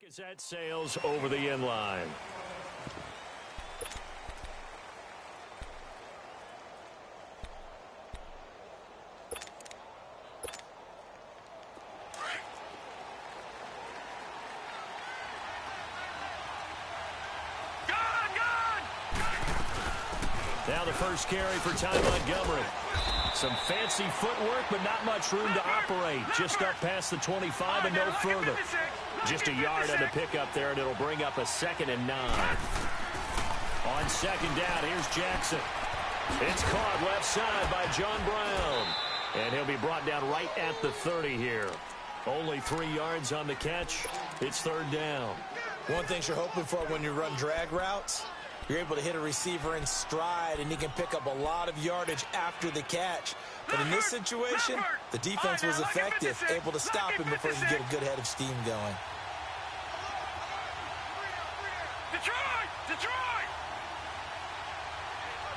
As that sails over the end line. Now the first carry for Ty Montgomery. Some fancy footwork, but not much room to operate. Just up past the 25 and no further. Just a yard on the pickup there, and it'll bring up a 2nd and 9. On 2nd down, here's Jackson. It's caught left side by John Brown. And he'll be brought down right at the 30 here. Only 3 yards on the catch. It's 3rd down. One thing you're hoping for when you run drag routes, you're able to hit a receiver in stride, and he can pick up a lot of yardage after the catch. But in this situation, the defense was effective, able to stop him before he could get a good head of steam going. Detroit! Detroit!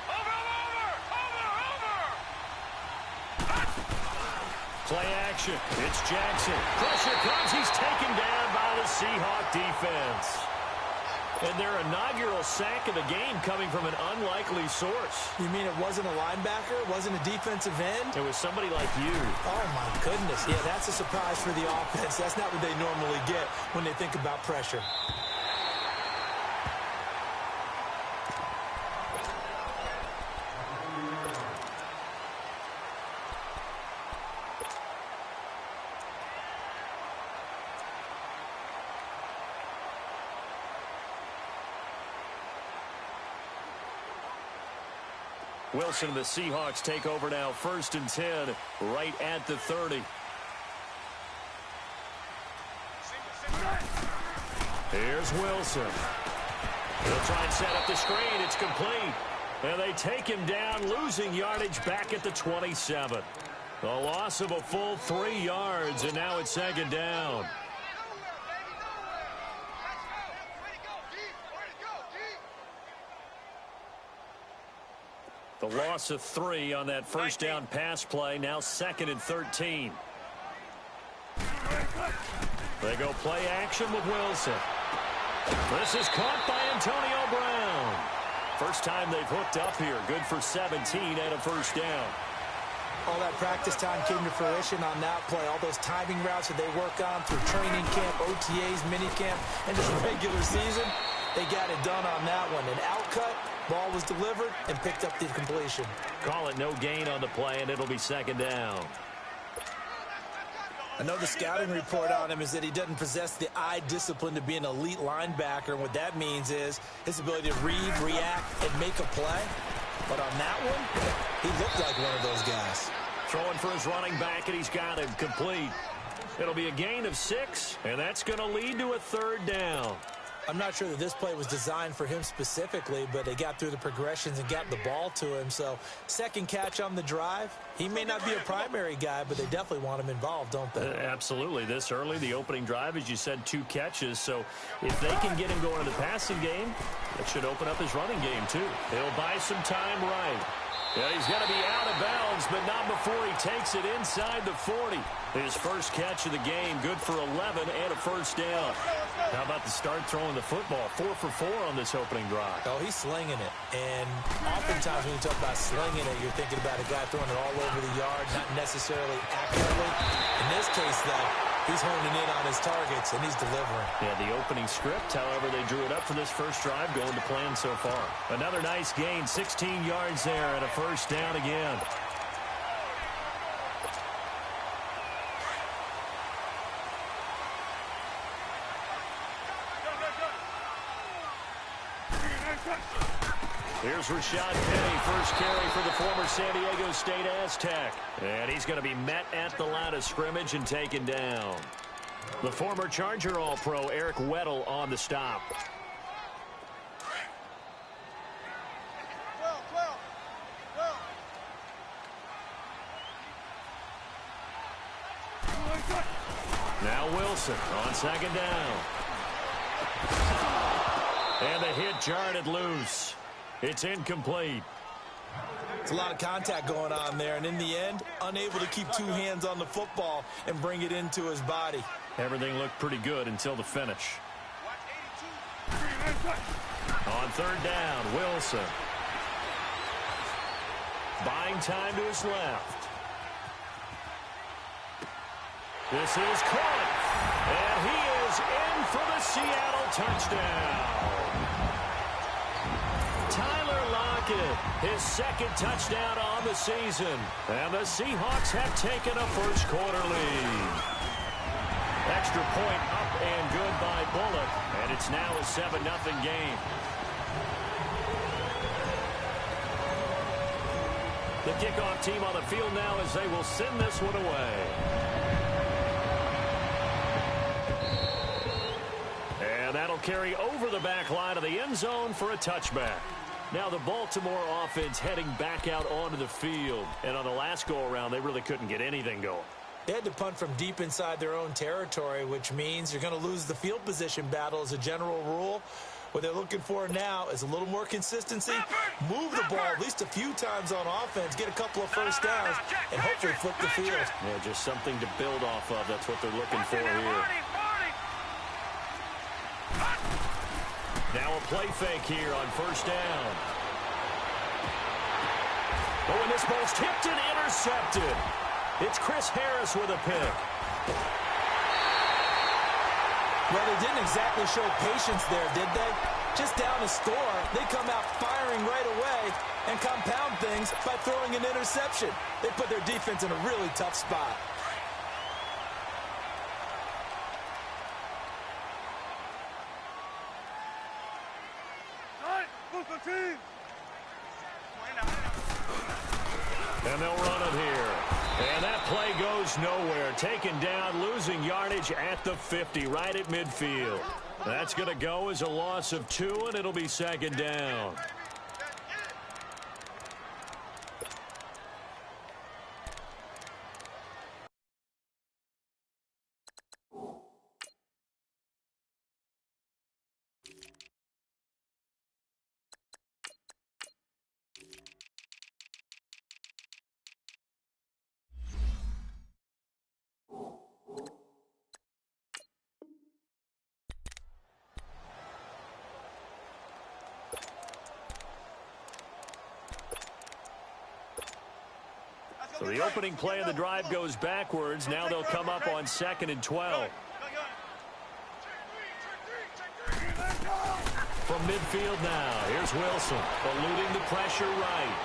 Over! Play action. It's Jackson. Pressure comes. He's taken down by the Seahawks defense. And their inaugural sack of the game coming from an unlikely source. You mean it wasn't a linebacker? It wasn't a defensive end? It was somebody like you. Oh, my goodness. Yeah, that's a surprise for the offense. That's not what they normally get when they think about pressure. Wilson and the Seahawks take over now, 1st and 10, right at the 30. Here's Wilson. He'll try and set up the screen. It's complete. And they take him down, losing yardage back at the 27. A loss of a full 3 yards, and now it's 2nd down. The loss of 3 on that first down pass play. Now 2nd and 13. They go play action with Wilson. This is caught by Antonio Brown. First time they've hooked up here. Good for 17 and a first down. All that practice time came to fruition on that play. All those timing routes that they work on through training camp, OTAs, minicamp, and just regular season. They got it done on that one. An outcut, ball was delivered, and picked up the completion. Call it no gain on the play, and it'll be 2nd down. I know the scouting report on him is that he doesn't possess the eye discipline to be an elite linebacker. And what that means is his ability to read, react, and make a play. But on that one, he looked like one of those guys. Throwing for his running back, and he's got him complete. It'll be a gain of 6, and that's going to lead to a 3rd down. I'm not sure that this play was designed for him specifically, but they got through the progressions and got the ball to him. So, 2nd catch on the drive. He may not be a primary guy, but they definitely want him involved, don't they? Absolutely. This early, the opening drive, as you said, 2 catches. So, if they can get him going in the passing game, that should open up his running game, too. He'll buy some time right. Yeah, he's going to be out of bounds, but not before he takes it inside the 40. His first catch of the game, good for 11 and a first down. How about the start throwing the football? 4 for 4 on this opening drive. Oh, he's slinging it. And oftentimes when you talk about slinging it, you're thinking about a guy throwing it all over the yard, not necessarily accurately. In this case, though, he's honing in on his targets, and he's delivering. Yeah, the opening script, however, they drew it up for this first drive, going to plan so far. Another nice gain, 16 yards there, and a first down again. Here's Rashad Penny, first carry for the former San Diego State Aztec. And he's going to be met at the line of scrimmage and taken down. The former Charger All-Pro Eric Weddle on the stop. Now Wilson on 2nd down. And the hit jarred it loose. It's incomplete. It's a lot of contact going on there, and in the end, unable to keep 2 hands on the football and bring it into his body. Everything looked pretty good until the finish. On third down, Wilson. Buying time to his left. This is caught. And he is in for the Seattle touchdown. Tyler Lockett, his second touchdown on the season. And the Seahawks have taken a first quarter lead. Extra point up and good by Bullock. And it's now a 7-0 game. The kickoff team on the field now as they will send this one away. And that'll carry over the back line of the end zone for a touchback. Now the Baltimore offense heading back out onto the field. And on the last go-around, they really couldn't get anything going. They had to punt from deep inside their own territory, which means you're going to lose the field position battle as a general rule. What they're looking for now is a little more consistency, move the ball at least a few times on offense, get a couple of first downs, and hopefully flip the field. Yeah, just something to build off of. That's what they're looking for here. Now a play fake here on first down. Oh, and this ball's tipped and intercepted. It's Chris Harris with a pick. Well, they didn't exactly show patience there, did they? Just down a score, they come out firing right away and compound things by throwing an interception. They put their defense in a really tough spot. And they'll run it here. And that play goes nowhere. Taken down, losing yardage at the 50, right at midfield. That's going to go as a loss of 2, and it'll be second down. So the opening play of the drive goes backwards. Now they'll come up on 2nd and 12. From midfield now, here's Wilson, eluding the pressure right.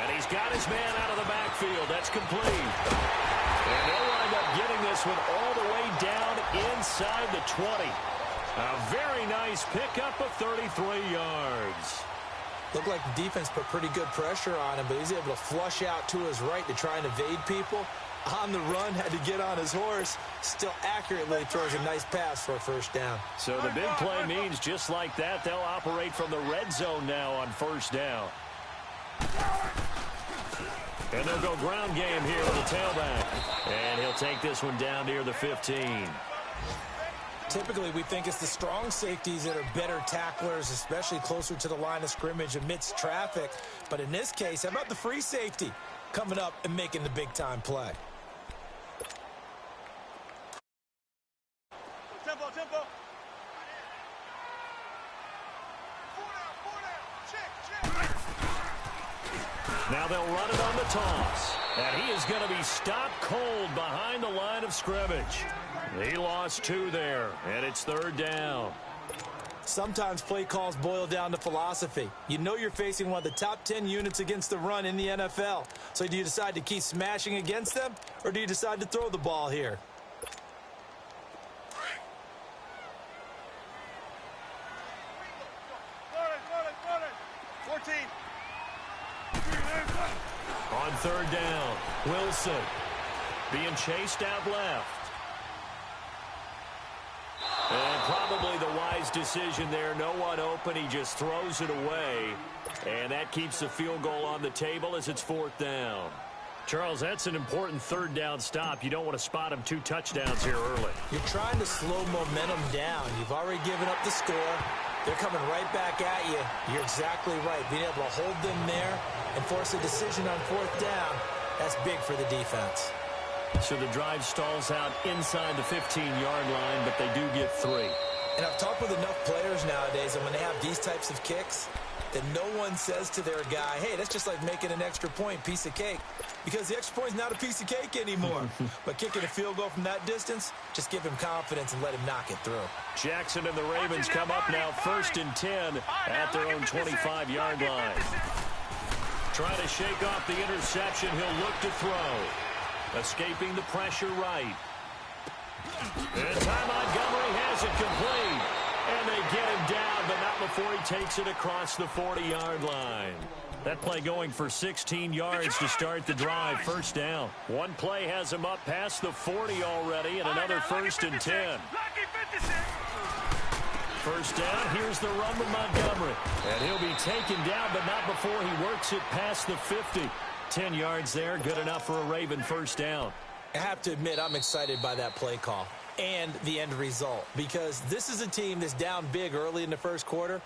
And he's got his man out of the backfield. That's complete. And they'll wind up getting this one all the way down inside the 20. A very nice pickup of 33 yards. Looked like the defense put pretty good pressure on him, but he's able to flush out to his right to try and evade people. On the run, had to get on his horse. Still accurately throws a nice pass for a first down. So the big play means just like that, they'll operate from the red zone now on first down. And they'll go ground game here with the tailback. And he'll take this one down near the 15. Typically, we think it's the strong safeties that are better tacklers, especially closer to the line of scrimmage amidst traffic. But in this case, how about the free safety coming up and making the big-time play? Tempo, tempo. Now they'll run it on the toss. And he is going to be stopped cold behind the line of scrimmage. He lost 2 there, and it's third down. Sometimes play calls boil down to philosophy. You know you're facing one of the top 10 units against the run in the NFL. So do you decide to keep smashing against them, or do you decide to throw the ball here? On third down, Wilson being chased out left. And probably the wise decision there. No one open. He just throws it away. And that keeps the field goal on the table as it's fourth down. Charles, that's an important third down stop. You don't want to spot him 2 touchdowns here early. You're trying to slow momentum down. You've already given up the score. They're coming right back at you. You're exactly right. Being able to hold them there and force a decision on fourth down, that's big for the defense. So the drive stalls out inside the 15-yard line, but they do get 3. And I've talked with enough players nowadays, and when they have these types of kicks, that no one says to their guy, hey, that's just like making an extra point, piece of cake. Because the extra point is not a piece of cake anymore. But kicking a field goal from that distance, just give him confidence and let him knock it through. Jackson and the Ravens come up now 1st and 10 at their own 25-yard line. Trying to shake off the interception. He'll look to throw. Escaping the pressure right. And Ty Montgomery has it complete. And they get him down, but not before he takes it across the 40-yard line. That play going for 16 yards to start the drive. First down. One play has him up past the 40 already, and another 1st and 10. First down, here's the run with Montgomery. And he'll be taken down, but not before he works it past the 50. 10 yards there, good enough for a Raven first down. I have to admit, I'm excited by that play call and the end result, because this is a team that's down big early in the first quarter,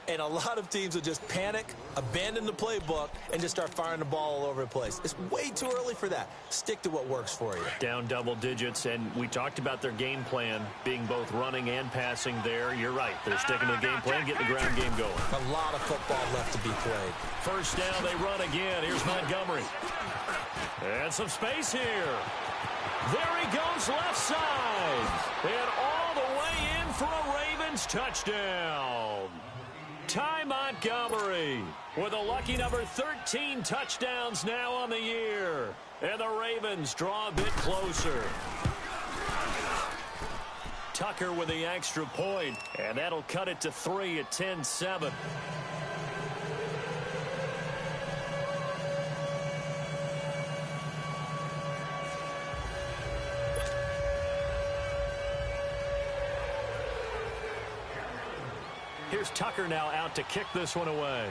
and a lot of teams will just panic, abandon the playbook, and just start firing the ball all over the place. It's way too early for that. Stick to what works for you. Down double digits, and we talked about their game plan being both running and passing there. You're right. They're sticking to the game plan, getting the ground game going. A lot of football left to be played. First down, they run again. Here's Montgomery. And some space here. There he goes left side. And all the way in for a Ravens touchdown. Ty Montgomery with a lucky number 13 touchdowns now on the year. And the Ravens draw a bit closer. Tucker with the extra point, and that'll cut it to 3 at 10-7. Here's Tucker now out to kick this one away.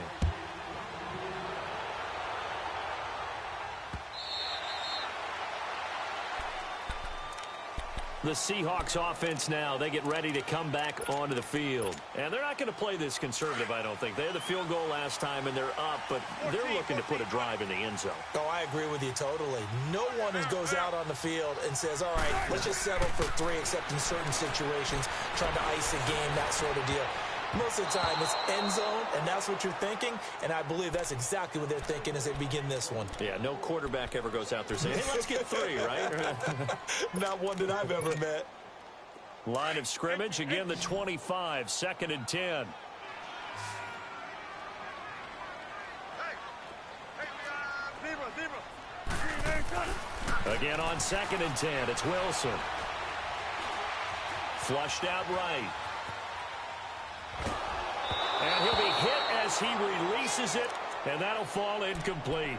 The Seahawks offense now, they get ready to come back onto the field. And they're not going to play this conservative, I don't think. They had the field goal last time, and they're up, but they're looking to put a drive in the end zone. Oh, I agree with you totally. No one goes out on the field and says, all right, let's just settle for 3, except in certain situations, trying to ice a game, that sort of deal. Most of the time, it's end zone, and that's what you're thinking, and I believe that's exactly what they're thinking as they begin this one. Yeah, no quarterback ever goes out there saying, hey, let's get 3, right? Not one that I've ever met. Line of scrimmage, again the 25, 2nd and 10. Again on 2nd and 10, it's Wilson. Flushed out right. And he'll be hit as he releases it, and that'll fall incomplete.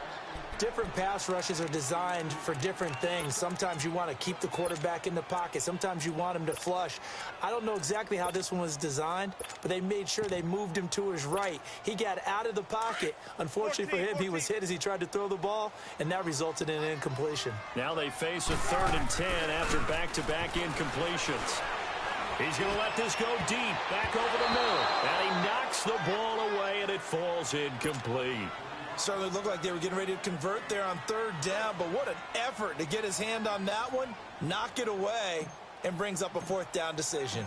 Different pass rushes are designed for different things. Sometimes you want to keep the quarterback in the pocket. Sometimes you want him to flush. I don't know exactly how this one was designed, but they made sure they moved him to his right. He got out of the pocket. Unfortunately for him, he was hit as he tried to throw the ball, and that resulted in an incompletion. Now they face a 3rd and 10 after back-to-back incompletions. He's going to let this go deep, back over the middle. And he knocks the ball away, and it falls incomplete. Certainly looked like they were getting ready to convert there on 3rd down, but what an effort to get his hand on that one, knock it away, and brings up a 4th down decision.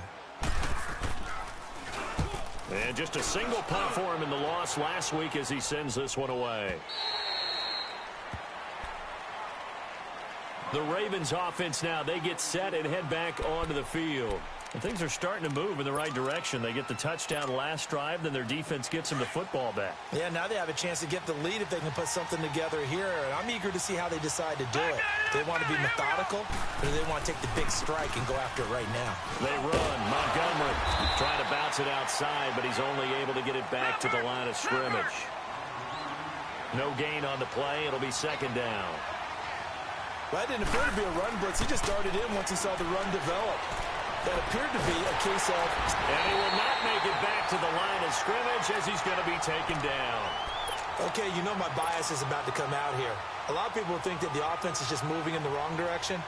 And just a single punt for him in the loss last week as he sends this one away. The Ravens offense now, they get set and head back onto the field. And things are starting to move in the right direction. They get the touchdown last drive, then their defense gets them the football back. Yeah, now they have a chance to get the lead if they can put something together here. And I'm eager to see how they decide to do it. They want to be methodical, or do they want to take the big strike and go after it right now? They run. Montgomery trying to bounce it outside, but he's only able to get it back to the line of scrimmage. No gain on the play. It'll be 2nd down. Well, that didn't appear to be a run blitz. He just started in once he saw the run develop. That appeared to be a case of... And he will not make it back to the line of scrimmage as he's going to be taken down. Okay, you know my bias is about to come out here. A lot of people think that the offense is just moving in the wrong direction.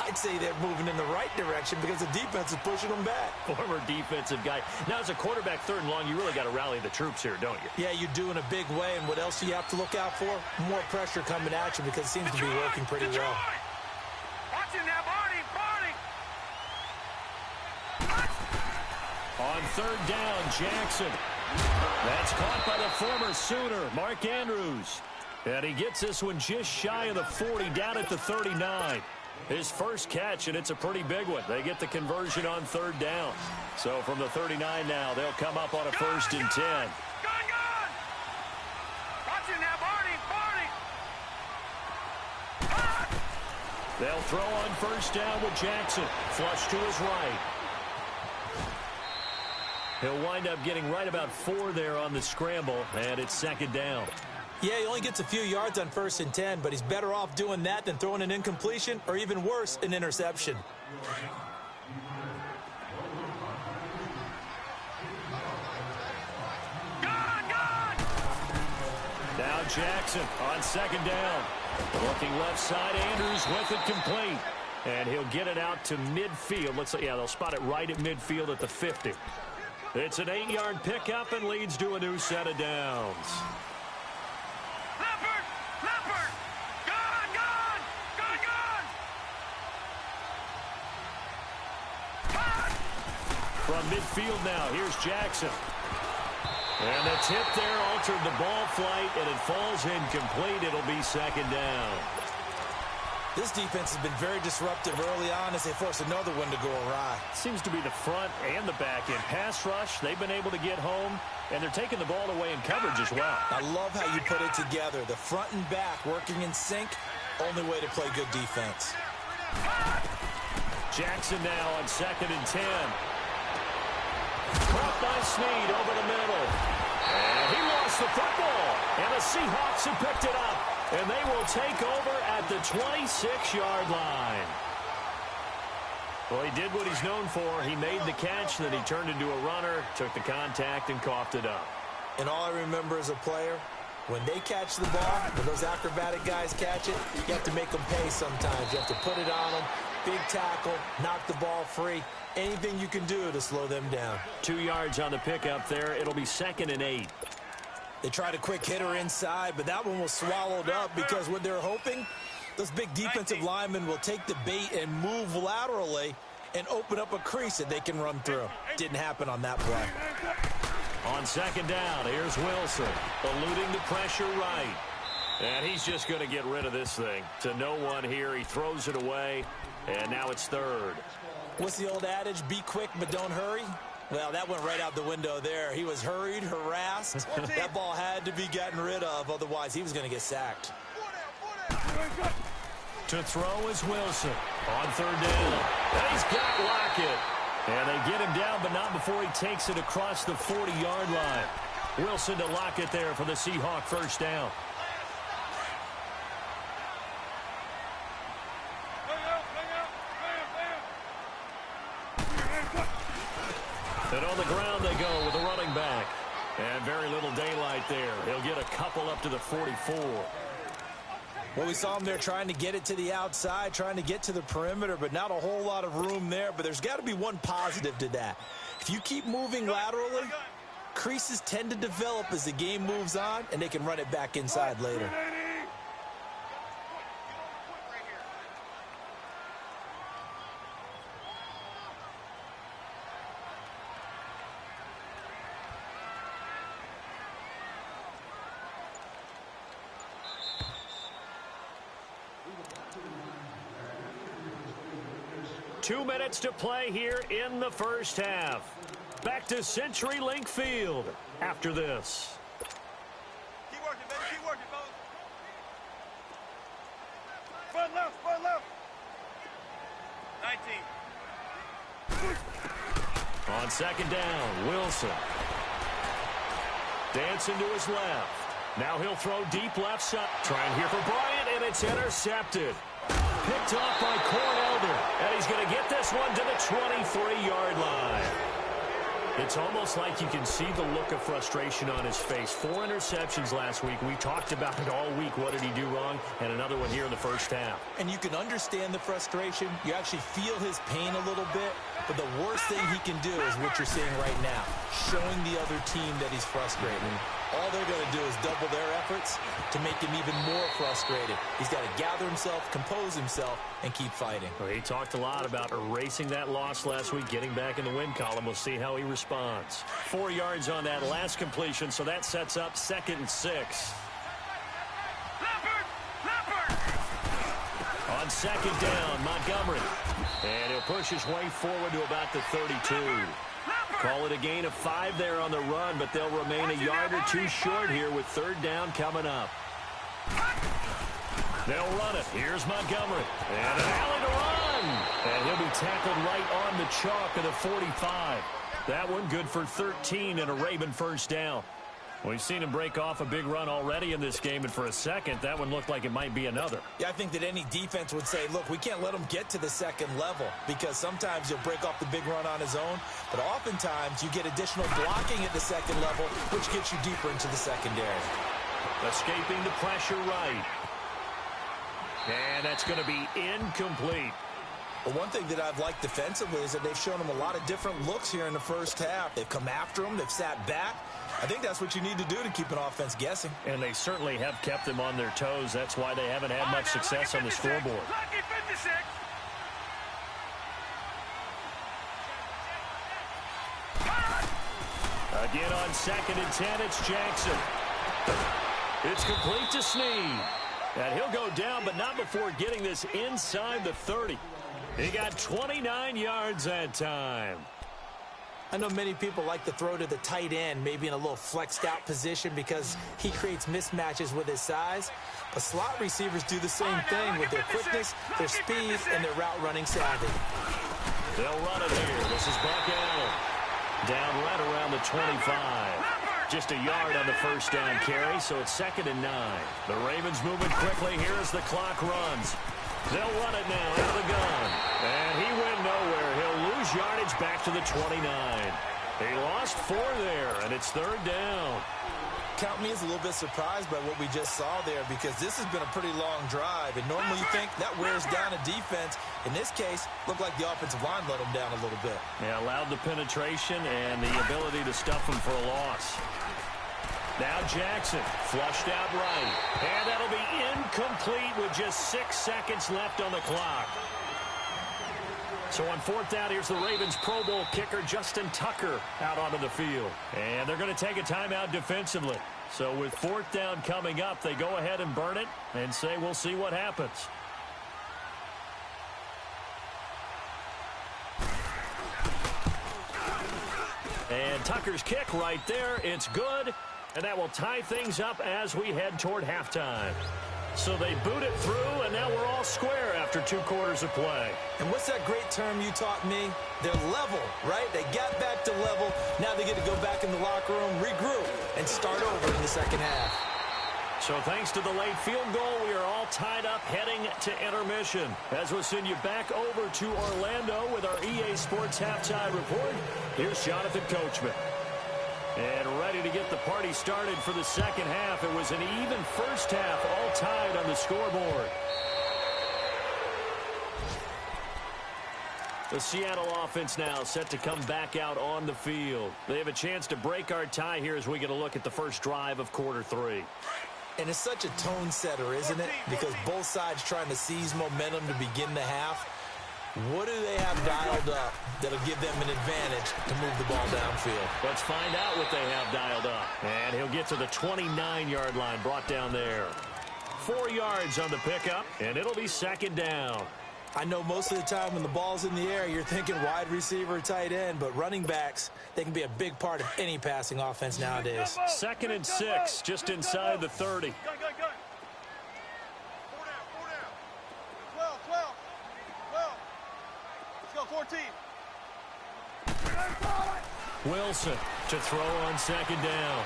I'd say they're moving in the right direction because the defense is pushing them back. Former defensive guy. Now, as a quarterback, 3rd and long, you really got to rally the troops here, don't you? Yeah, you do in a big way. And what else do you have to look out for? More pressure coming at you because it seems to be working pretty well. Watching that, Barney. On third down, Jackson. That's caught by the former Sooner, Mark Andrews. And he gets this one just shy of the 40, down at the 39. His first catch, and it's a pretty big one. They get the conversion on third down. So from the 39 now, they'll come up on a 1st and 10. Gone! Watch it now, Barney! They'll throw on 1st down with Jackson. Flush to his right. He'll wind up getting right about 4 there on the scramble, and it's 2nd down. Yeah, he only gets a few yards on 1st and 10, but he's better off doing that than throwing an incompletion or even worse, an interception. Now Jackson on 2nd down. Looking left side, Andrews with it complete. And he'll get it out to midfield. They'll spot it right at midfield at the 50. It's an 8-yard pickup and leads to a new set of downs. Leopard! Gone! From midfield now, here's Jackson. And the tip there altered the ball flight, and it falls incomplete. It'll be 2nd down. This defense has been very disruptive early on as they force another one to go awry. Seems to be the front and the back end. Pass rush, they've been able to get home, and they're taking the ball away in coverage as well. I love how you put it together. The front and back working in sync, only way to play good defense. Jackson now on 2nd and 10. Caught by Snead over the middle. And he lost the football. And the Seahawks have picked it up. And they will take over at the 26-yard line. Well, he did what he's known for. He made the catch, then he turned into a runner, took the contact, and coughed it up. And all I remember as a player, when they catch the ball, when those acrobatic guys catch it, you have to make them pay sometimes. You have to put it on them, big tackle, knock the ball free. Anything you can do to slow them down. 2 yards on the pickup there. It'll be 2nd and 8. They tried a quick hitter inside, but that one was swallowed up because what they're hoping, those big defensive linemen will take the bait and move laterally and open up a crease that they can run through. Didn't happen on that play. On 2nd down, here's Wilson, eluding the pressure right. And he's just going to get rid of this thing. To no one here, he throws it away, and now it's 3rd. What's the old adage? Be quick, but don't hurry. Well, that went right out the window there. He was hurried, harassed. That ball had to be gotten rid of, otherwise he was going to get sacked. To throw is Wilson on 3rd down. And he's got Lockett. And they get him down, but not before he takes it across the 40-yard line. Wilson to Lockett there for the Seahawk 1st down. And on the ground they go with the running back. And very little daylight there. He'll get a couple up to the 44. Well, we saw him there trying to get it to the outside, trying to get to the perimeter, but not a whole lot of room there. But there's got to be one positive to that. If you keep moving laterally, creases tend to develop as the game moves on, and they can run it back inside later. Two minutes to play here in the 1st half. Back to CenturyLink Field after this. Keep working, baby. Keep working, fellas. Front left, front left. 19. On 2nd down, Wilson. Dancing to his left. Now he'll throw deep left side. Trying here for Bryant, and it's intercepted. Picked off by Cornelder, and he's going to get this one to the 23-yard line. It's almost like you can see the look of frustration on his face. 4 interceptions last week. We talked about it all week. What did he do wrong? And another one here in the 1st half. And you can understand the frustration. You actually feel his pain a little bit. But the worst thing he can do is what you're seeing right now, showing the other team that he's frustrated. all they're going to do is double their efforts to make him even more frustrated. He's got to gather himself, compose himself, and keep fighting. Well, he talked a lot about erasing that loss last week, getting back in the win column. We'll see how he responds. 4 yards on that last completion, so that sets up 2nd and 6. On 2nd down, Montgomery. And he'll push his way forward to about the 32. Call it a gain of 5 there on the run, but they'll remain a yard or 2 short here with 3rd down coming up. They'll run it. Here's Montgomery. And an alley to run. And he'll be tackled right on the chalk of the 45. That one good for 13 and a Raven 1st down. We've seen him break off a big run already in this game, and for a second, that one looked like it might be another. Yeah, I think that any defense would say, look, we can't let him get to the 2nd level, because sometimes he'll break off the big run on his own, but oftentimes you get additional blocking at the 2nd level, which gets you deeper into the secondary. Escaping the pressure right. And that's going to be incomplete. But one thing that I've liked defensively is that they've shown him a lot of different looks here in the first half. They've come after him. They've sat back. I think that's what you need to do to keep an offense guessing. And they certainly have kept them on their toes. That's why they haven't had much success on the scoreboard. Again on 2nd and 10, it's Jackson. It's complete to Snead. And he'll go down, but not before getting this inside the 30. He got 29 yards that time. I know many people like to throw to the tight end, maybe in a little flexed out position because he creates mismatches with his size. But slot receivers do the same thing with their quickness, their speed, and their route running savvy. They'll run it here. This is Buck Allen. Down right around the 25. Just a yard on the 1st down carry, so it's 2nd and 9. The Ravens moving quickly here as the clock runs. They'll run it now out of the gun. And he went nowhere. He'll lose yardage back to the 29. He lost 4 there, and it's 3rd down. Count me as a little bit surprised by what we just saw there, because this has been a pretty long drive, and normally you think that wears down a defense. In this case, looked like the offensive line let them down a little bit. Yeah, allowed the penetration and the ability to stuff them for a loss. Now Jackson, flushed out right. And that'll be incomplete with just 6 seconds left on the clock. So on 4th down, here's the Ravens Pro Bowl kicker, Justin Tucker, out onto the field. And they're going to take a timeout defensively. So with 4th down coming up, they go ahead and burn it and say we'll see what happens. And Tucker's kick right there. It's good. And that will tie things up as we head toward halftime. So they boot it through, and now we're all square after 2 quarters of play. And what's that great term you taught me? They're level, right? They got back to level. Now they get to go back in the locker room, regroup, and start over in the 2nd half. So thanks to the late field goal, we are all tied up heading to intermission. As we'll send you back over to Orlando with our EA Sports Halftime Report, here's Jonathan Coachman. And ready to get the party started for the 2nd half. It was an even first half, all tied on the scoreboard. The Seattle offense now set to come back out on the field. They have a chance to break our tie here as we get a look at the first drive of quarter 3. And it's such a tone setter, isn't it? Because both sides trying to seize momentum to begin the half. What do they have dialed up that'll give them an advantage to move the ball downfield? Let's find out what they have dialed up. And he'll get to the 29-yard line, brought down there. 4 yards on the pickup, and it'll be 2nd down. I know most of the time when the ball's in the air, you're thinking wide receiver, tight end, but running backs, they can be a big part of any passing offense nowadays. 2nd and 6, just inside the 30. Go. 4 down. 12. 12. Let's go, 14. Wilson to throw on 2nd down.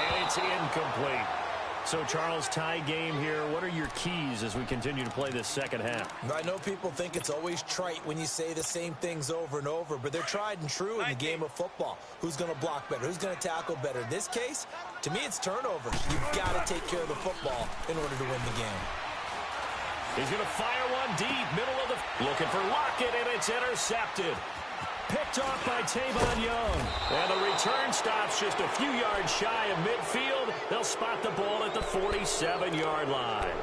And it's incomplete. So, Charles, tie game here. What are your keys as we continue to play this 2nd half? I know people think it's always trite when you say the same things over and over, but they're tried and true in the game of football. Who's going to block better? Who's going to tackle better? In this case, to me, it's turnovers. You've got to take care of the football in order to win the game. He's going to fire one deep, middle of the... Looking for Lockett, and it's intercepted. Picked off by Tavon Young. And the return stops just a few yards shy of midfield. They'll spot the ball at the 47-yard line.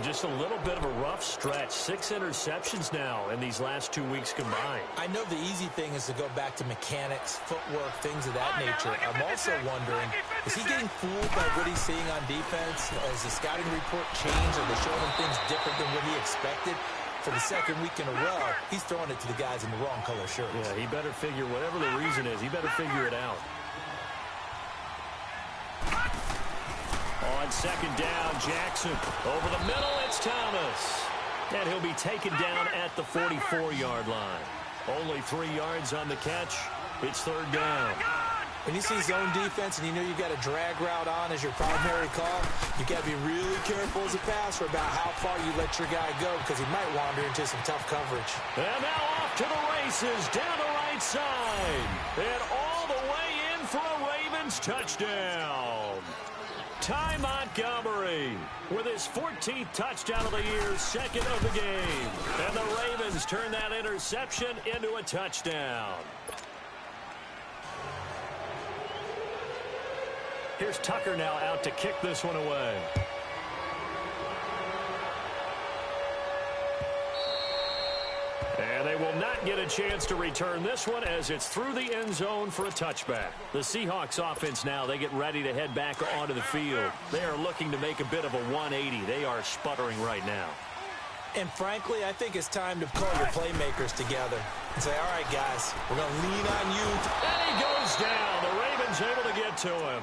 Just a little bit of a rough stretch. 6 interceptions now in these last 2 weeks combined. I know the easy thing is to go back to mechanics, footwork, things of that nature. I'm also wondering, is he getting fooled by what he's seeing on defense? Has the scouting report changed? Are they showing him things different than what he expected? For the second week in a row, he's throwing it to the guys in the wrong color shirts. Yeah, he better figure, whatever the reason is, he better figure it out. On second down, Jackson. Over the middle, it's Thomas. And he'll be taken down at the 44-yard line. Only 3 yards on the catch. It's third down. When you see zone defense and you know you've got a drag route on as your primary call, you've got to be really careful as a passer about how far you let your guy go because he might wander into some tough coverage. And now off to the races down the right side. And all the way in for a Ravens touchdown. Ty Montgomery with his 14th touchdown of the year, second of the game. And the Ravens turn that interception into a touchdown. Here's Tucker now out to kick this one away. And they will not get a chance to return this one as it's through the end zone for a touchback. The Seahawks offense now, they get ready to head back onto the field. They are looking to make a bit of a 180. They are sputtering right now. And frankly, I think it's time to call your playmakers together and say, all right, guys, we're going to lean on you. And he goes down. The Ravens able to get to him.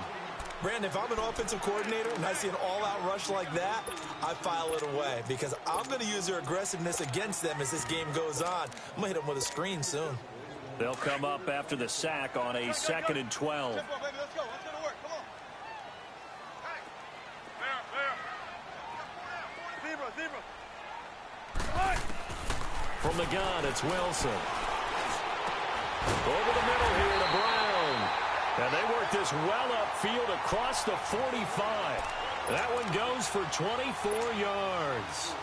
Brandon, if I'm an offensive coordinator and I see an all-out rush like that, I file it away because I'm going to use their aggressiveness against them as this game goes on. I'm going to hit them with a screen soon. They'll come up after the sack on a 2nd and 12. Let's go, baby. Let's go. Let's go to work. Come on. Hey. Zebra. From the gun, it's Wilson. Over the middle here to Brown. And they work this well upfield across the 45. That one goes for 24 yards.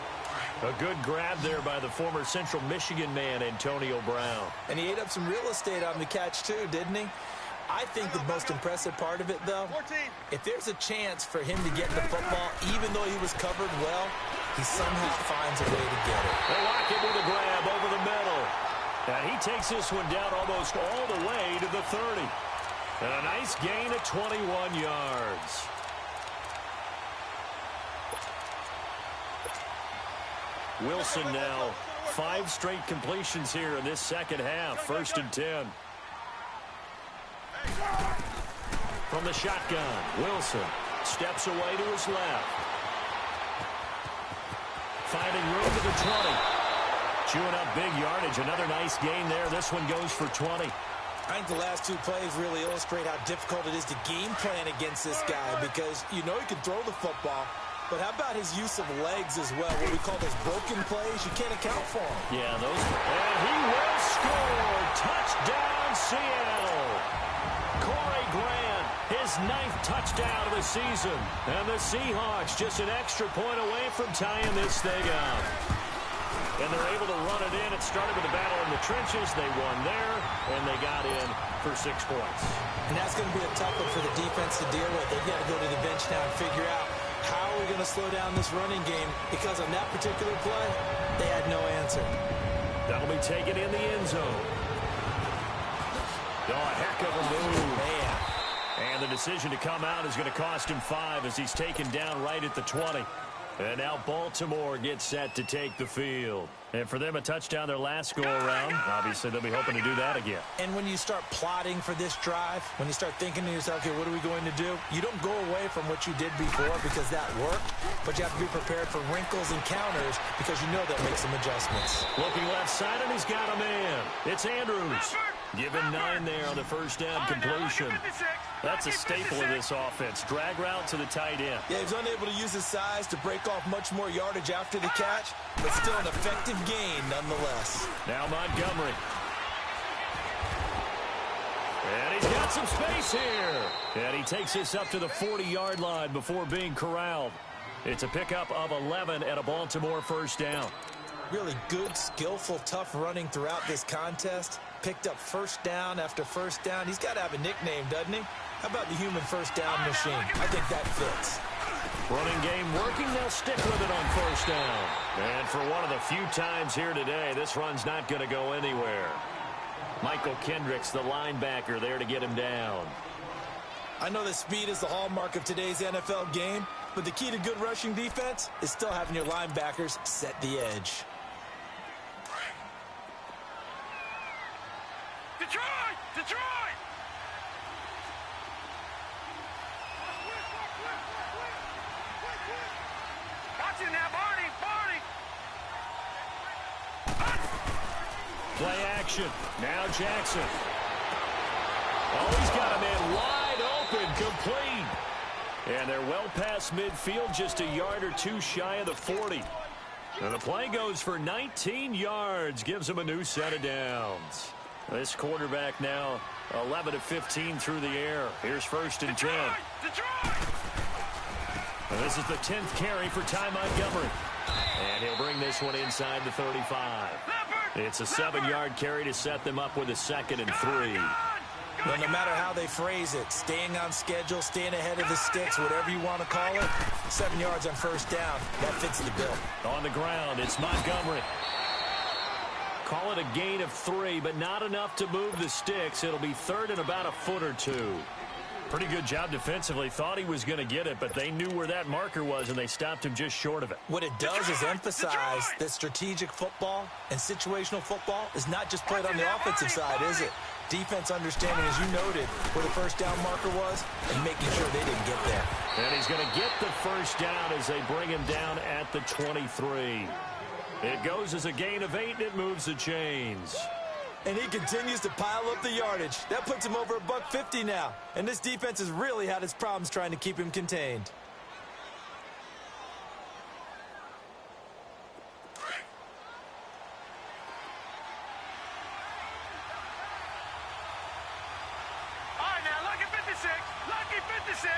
A good grab there by the former Central Michigan man, Antonio Brown. And he ate up some real estate on the catch, too, didn't he? I think the most impressive part of it, though, if there's a chance for him to get the football, even though he was covered well, he somehow finds a way to get it. They lock it with a grab over the middle. And he takes this one down almost all the way to the 30. And a nice gain of 21 yards. Wilson now 5 straight completions here in this second half. 1st and 10. From the shotgun, Wilson steps away to his left. Finding room to the 20. Chewing up big yardage. Another nice gain there. This one goes for 20. I think the last 2 plays really illustrate how difficult it is to game plan against this guy because you know he can throw the football, but how about his use of legs as well, what we call those broken plays? You can't account for them. Yeah, those. And he will score. Touchdown, Seattle. Corey Grant, his 9th touchdown of the season. And the Seahawks just an extra point away from tying this thing up. And they're able to run it in. It started with a battle in the trenches. They won there, and they got in for 6 points. And that's going to be a tough one for the defense to deal with. They've got to go to the bench now and figure out how are we going to slow down this running game, because on that particular play, they had no answer. That'll be taken in the end zone. Oh, a heck of a move. Man. And the decision to come out is going to cost him 5 as he's taken down right at the 20. And now Baltimore gets set to take the field. And for them, a touchdown their last go-around. Obviously, they'll be hoping to do that again. And when you start plotting for this drive, when you start thinking to yourself, okay, what are we going to do? You don't go away from what you did before because that worked, but you have to be prepared for wrinkles and counters because you know they'll make some adjustments. Looking left side, and he's got a man. It's Andrews. Given 9 there on the first down completion. That's a staple of this offense. Drag route to the tight end. Yeah, he's unable to use his size to break off much more yardage after the catch, but still an effective gain nonetheless. Now Montgomery. And he's got some space here. And he takes this up to the 40-yard line before being corralled. It's a pickup of 11 and a Baltimore first down. Really good, skillful, tough running throughout this contest. Picked up first down after first down. He's got to have a nickname, doesn't he? How about the human first down machine? I think that fits. Running game working. They'll stick with it on first down. And for one of the few times here today, this run's not going to go anywhere. Michael Kendricks, the linebacker, there to get him down. I know that speed is the hallmark of today's NFL game, but the key to good rushing defense is still having your linebackers set the edge. Detroit! Detroit! Watch it now, Barney! Barney! Play action. Now Jackson. Oh, he's got a man wide open, complete. And they're well past midfield, just a yard or two shy of the 40. And the play goes for 19 yards, gives him a new set of downs. This quarterback now 11 of 15 through the air. Here's first and 10. Detroit! And this is the 10th carry for Ty Montgomery. And he'll bring this one inside the 35. It's a 7-yard carry to set them up with a 2nd and 3. Well, no matter how they phrase it, staying on schedule, staying ahead of the sticks, whatever you want to call it, 7 yards on first down, that fits the bill. On the ground, it's Montgomery. Call it a gain of 3, but not enough to move the sticks. It'll be 3rd and about a foot or 2. Pretty good job defensively. Thought he was going to get it, but they knew where that marker was, and they stopped him just short of it. What it does is emphasize that strategic football and situational football is not just played on the offensive side, is it? Defense understanding, as you noted, where the first down marker was and making sure they didn't get there. And he's going to get the first down as they bring him down at the 23. It goes as a gain of 8, and it moves the chains. And he continues to pile up the yardage. That puts him over $150 now. And this defense has really had its problems trying to keep him contained. All right, now, lucky 56. Lucky 56.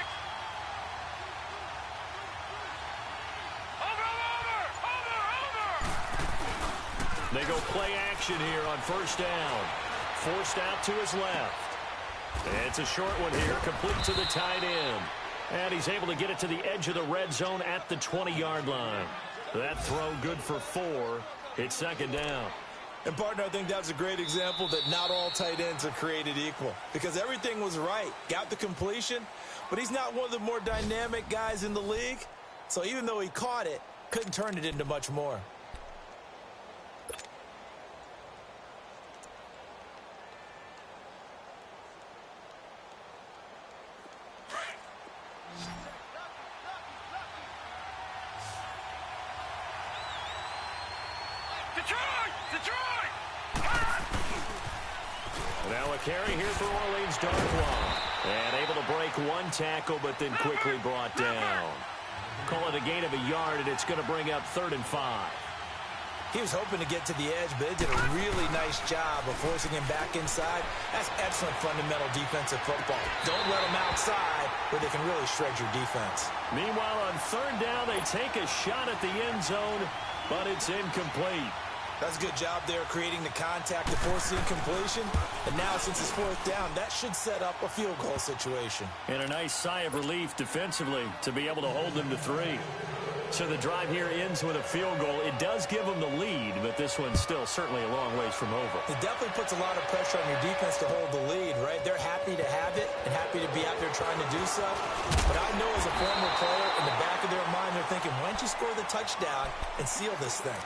They go play action here on first down. Forced out to his left. It's a short one here, complete to the tight end. And he's able to get it to the edge of the red zone at the 20-yard line. That throw good for 4. It's 2nd down. And, partner, I think that was a great example that not all tight ends are created equal. Because everything was right. Got the completion, but he's not one of the more dynamic guys in the league. So even though he caught it, couldn't turn it into much more. Now a carry here for Orleans Darkwa. And able to break one tackle, but then quickly brought down. Call it a gain of a yard, and it's going to bring up 3rd and 5. He was hoping to get to the edge, but it did a really nice job of forcing him back inside. That's excellent fundamental defensive football. Don't let them outside where they can really shred your defense. Meanwhile, on 3rd down, they take a shot at the end zone, but it's incomplete. That's a good job there, creating the contact to force the incompletion. And now, since it's 4th down, that should set up a field goal situation. And a nice sigh of relief defensively to be able to hold them to 3. So the drive here ends with a field goal. It does give them the lead, but this one's still certainly a long ways from over. It definitely puts a lot of pressure on your defense to hold the lead, right? They're happy to have it and happy to be out there trying to do so. But I know as a former player, in the back of their mind, they're thinking, why don't you score the touchdown and seal this thing?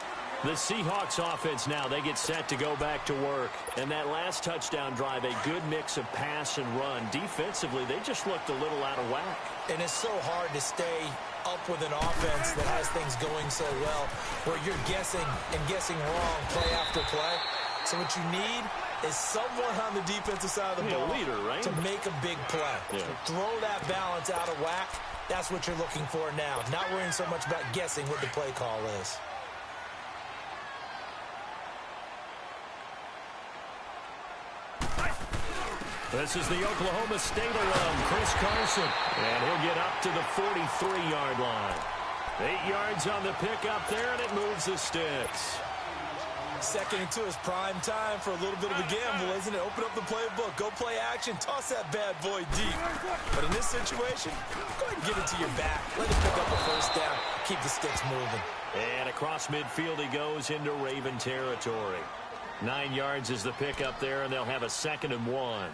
The Seahawks offense now, they get set to go back to work. And that last touchdown drive, a good mix of pass and run. Defensively, they just looked a little out of whack. And it's so hard to stay up with an offense that has things going so well, where you're guessing and guessing wrong play after play. So what you need is someone on the defensive side of the ball leader, right? to make a big play. Yeah. Throw that balance out of whack. That's what you're looking for now. Not worrying so much about guessing what the play call is. This is the Oklahoma State alum, Chris Carson. And he'll get up to the 43-yard line. 8 yards on the pickup there, and it moves the sticks. Second and 2 is prime time for a little bit of a gamble, isn't it? Open up the playbook, go play action, toss that bad boy deep. But in this situation, go ahead and give it to your back. Let him pick up a first down. Keep the sticks moving. And across midfield he goes into Raven territory. 9 yards is the pickup there, and they'll have a 2nd and 1.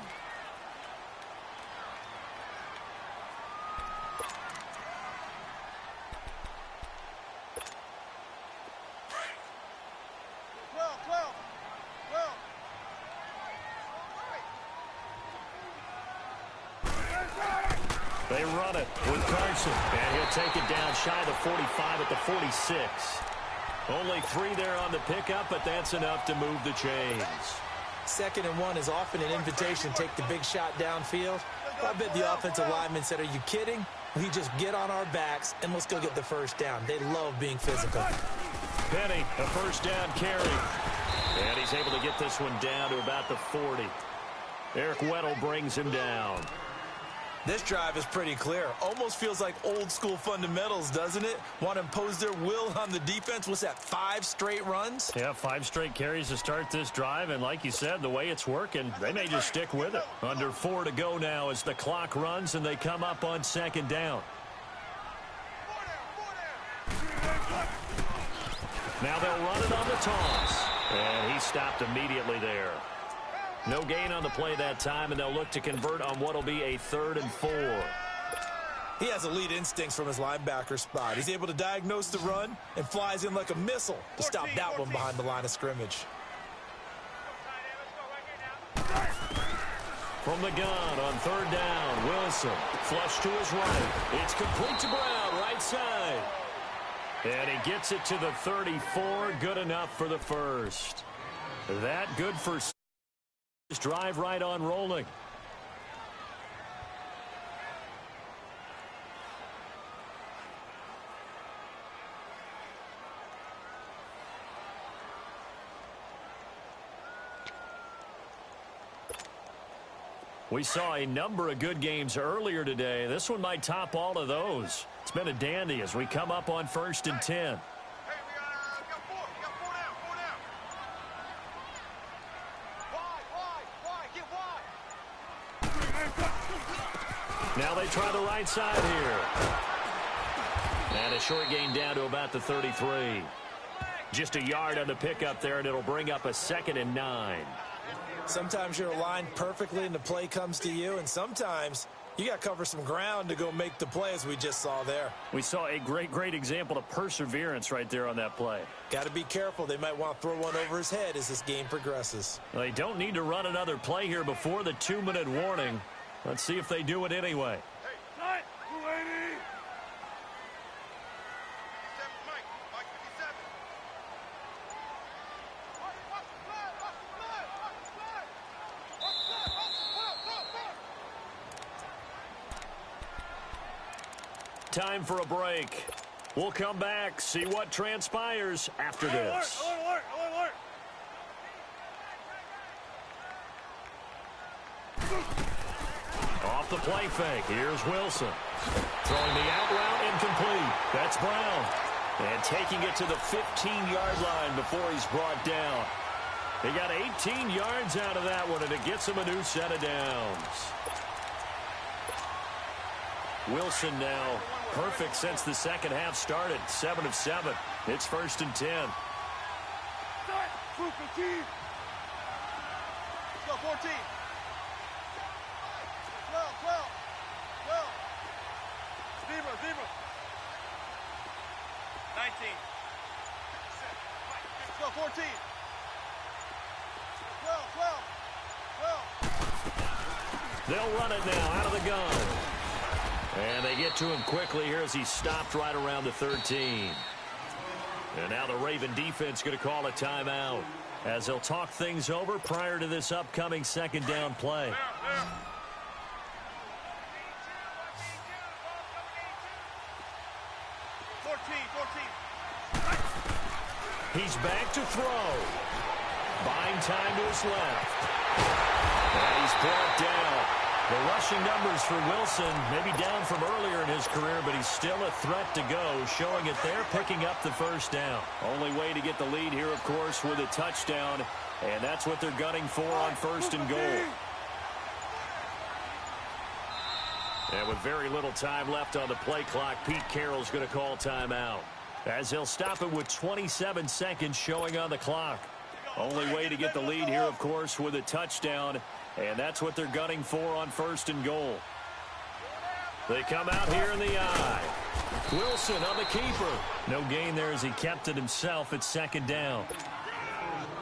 They run it with Carson, and he'll take it down shy of the 45 at the 46. Only 3 there on the pickup, but that's enough to move the chains. 2nd and 1 is often an invitation to take the big shot downfield. I bet the offensive lineman said, are you kidding? We just get on our backs, and let's go get the first down. They love being physical. Penny, a first down carry. And he's able to get this one down to about the 40. Eric Weddle brings him down. This drive is pretty clear. Almost feels like old school fundamentals, doesn't it? Want to impose their will on the defense. What's that, 5 straight runs? Yeah, 5 straight carries to start this drive. And like you said, the way it's working, they may just stick with it. Under 4 to go now as the clock runs and they come up on 2nd down. Now they'll run it on the toss. And he stopped immediately there. No gain on the play that time, and they'll look to convert on what will be a 3rd and 4. He has elite instincts from his linebacker spot. He's able to diagnose the run and flies in like a missile to stop that one behind the line of scrimmage. From the gun on 3rd down, Wilson. Flush to his right. It's complete to Brown, right side. And he gets it to the 34. Good enough for the first. That good for this drive right on rolling. We saw a number of good games earlier today. This one might top all of those. It's been a dandy as we come up on 1st and 10. Now they try the right side here. And a short gain down to about the 33. Just a yard on the pickup there, and it'll bring up a 2nd and 9. Sometimes you're aligned perfectly and the play comes to you, and sometimes you got to cover some ground to go make the play, as we just saw there. We saw a great example of perseverance right there on that play. Got to be careful. They might want to throw one over his head as this game progresses. They don't need to run another play here before the 2-minute warning. Let's see if they do it anyway. Time for a break. We'll come back, see what transpires after this. Off the play fake. Here's Wilson. Throwing the out route incomplete. That's Brown. And taking it to the 15-yard line before he's brought down. He got 18 yards out of that one, and it gets him a new set of downs. Wilson now perfect since the second half started. 7 of 7. It's 1st and 10. Let's go, 14. 12. Zebra. 19. Let's go, 14. 12. They'll run it now out of the gun. And they get to him quickly here as he stopped right around the 13. And now the Raven defense going to call a timeout as they'll talk things over prior to this upcoming 2nd down play. He's back to throw. Buying time to his left. And he's brought down. The rushing numbers for Wilson, maybe down from earlier in his career, but he's still a threat to go, showing it there, picking up the first down. Only way to get the lead here, of course, with a touchdown, and that's what they're gunning for on first and goal. And with very little time left on the play clock, Pete Carroll's going to call timeout, as he'll stop it with 27 seconds showing on the clock. Only way to get the lead here, of course, with a touchdown, and that's what they're gunning for on first and goal. They come out here in the eye. Wilson on the keeper. No gain there as he kept it himself at second down.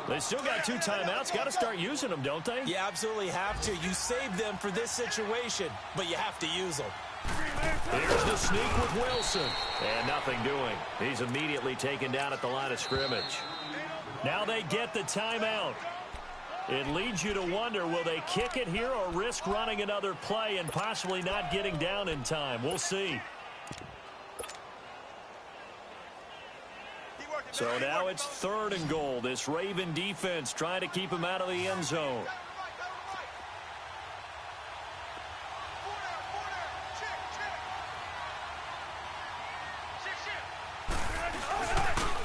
They still got 2 timeouts. Got to start using them, don't they? You absolutely have to. You save them for this situation, but you have to use them. Here's the sneak with Wilson. And nothing doing. He's immediately taken down at the line of scrimmage. Now they get the timeout. It leads you to wonder, will they kick it here or risk running another play and possibly not getting down in time? We'll see. So now it's third and goal. This Raven defense trying to keep him out of the end zone.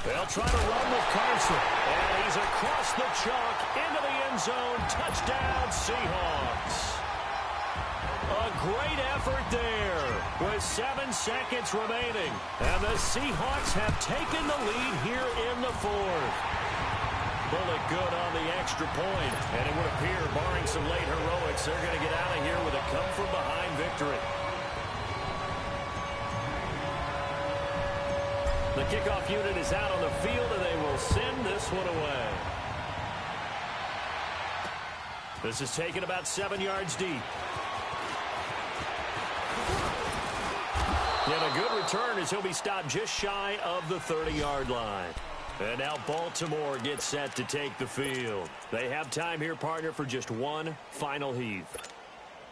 They'll try to run with Carson. And he's across the chalk into the end zone. Touchdown, Seahawks. A great effort there with 7 seconds remaining. And the Seahawks have taken the lead here in the fourth. Bullet good on the extra point. And it would appear, barring some late heroics, they're going to get out of here with a come-from-behind victory. The kickoff unit is out on the field, and they will send this one away. This is taken about 7 yards deep. And a good return as he'll be stopped just shy of the 30-yard line. And now Baltimore gets set to take the field. They have time here, partner, for just one final heave.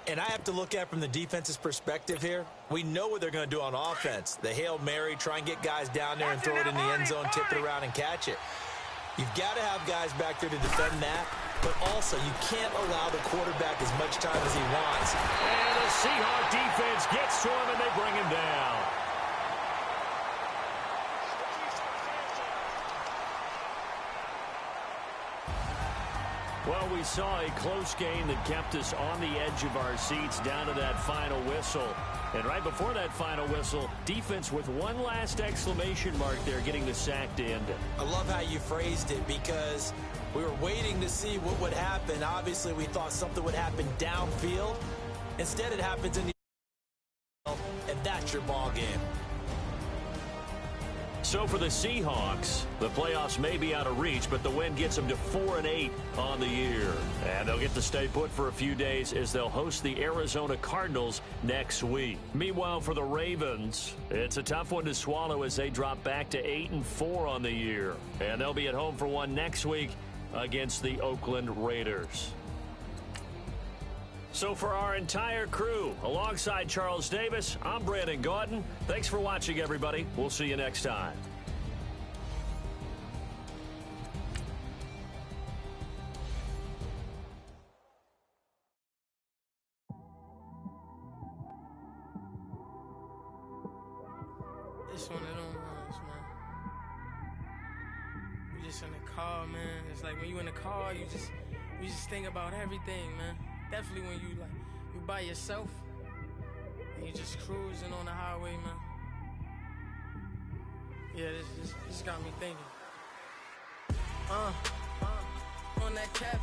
And I have to look at it from the defense's perspective here. We know what they're going to do on offense. The Hail Mary, try and get guys down there and throw it in the end zone, tip it around and catch it. You've got to have guys back there to defend that, but also you can't allow the quarterback as much time as he wants. And the Seahawks defense gets to him, and they bring him down. Well, we saw a close game that kept us on the edge of our seats down to that final whistle. And right before that final whistle, defense with one last exclamation mark there, getting the sack to end it. I love how you phrased it, because we were waiting to see what would happen. Obviously, we thought something would happen downfield. Instead, it happens in the and that's your ball game. So for the Seahawks, the playoffs may be out of reach, but the win gets them to 4-8 on the year. And they'll get to stay put for a few days as they'll host the Arizona Cardinals next week. Meanwhile, for the Ravens, it's a tough one to swallow as they drop back to 8-4 on the year. And they'll be at home for one next week against the Oakland Raiders. So for our entire crew, alongside Charles Davis, I'm Brandon Gaudin. Thanks for watching, everybody. We'll see you next time. It's one of them ones, man. You just in the car, man. It's like when you in the car, you just think about everything, man. Definitely when you by yourself and you just cruising on the highway, man. Yeah, this got me thinking. On that cap.